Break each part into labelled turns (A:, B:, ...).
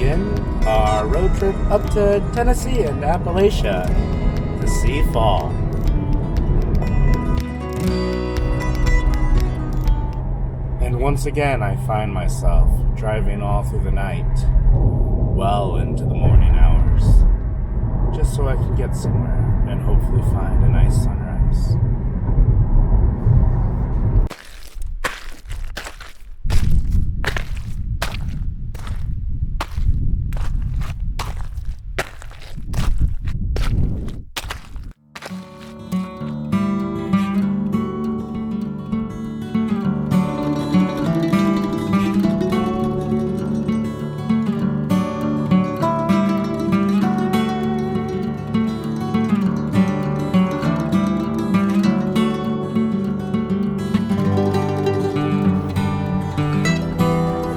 A: begin our road trip up to Tennessee and Appalachia to see fall. And once again, I find myself driving all through the night, well into the morning hours, just so I can get somewhere and hopefully find a nice sunrise.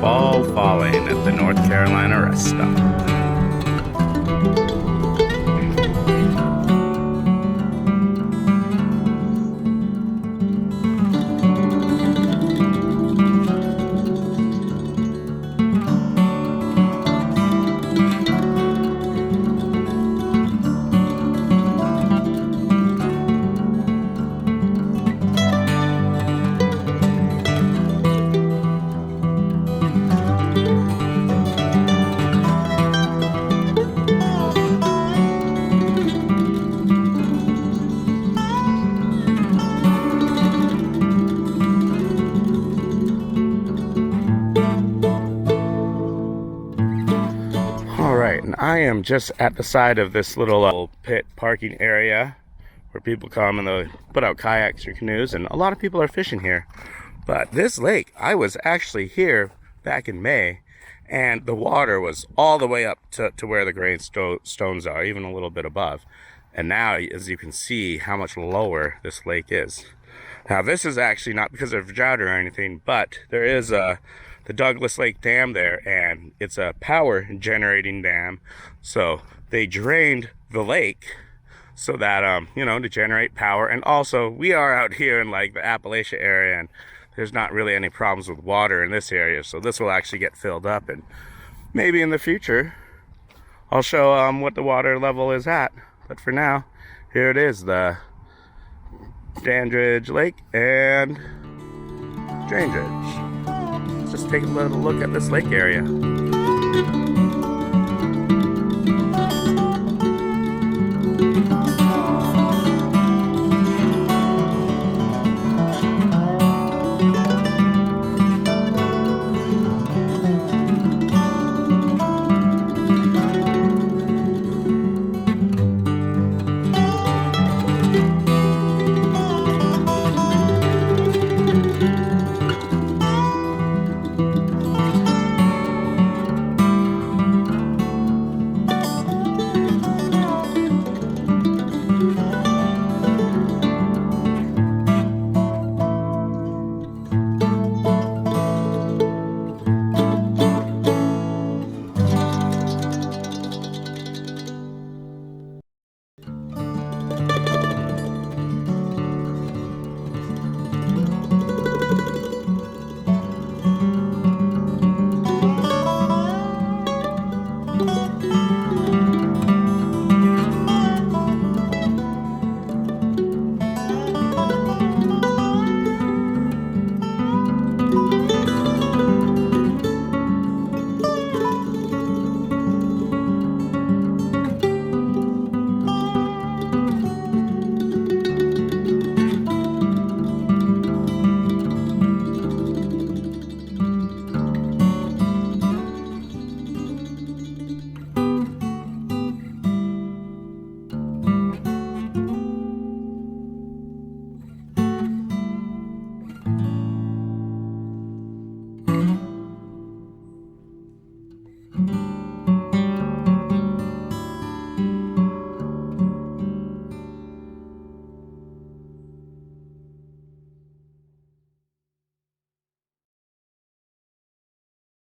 A: Fall falling at the North Carolina rest stop. And I am just at the side of this little pit parking area where people come and they put out kayaks or canoes, and a lot of people are fishing here. But this lake, I was actually here back in May, and the water was all the way up to where the granite stones are, even a little bit above. And now, as you can see, how much lower this lake is. Now, this is actually not because of drought or anything, but there is the Douglas Lake Dam there, and it's a power generating dam. So they drained the lake so that, to generate power. And also, we are out here in like the Appalachia area, and there's not really any problems with water in this area. So this will actually get filled up, and maybe in the future, I'll show what the water level is at. But for now, here it is, the Dandridge Lake and Dandridge. Just take a little look at this lake area.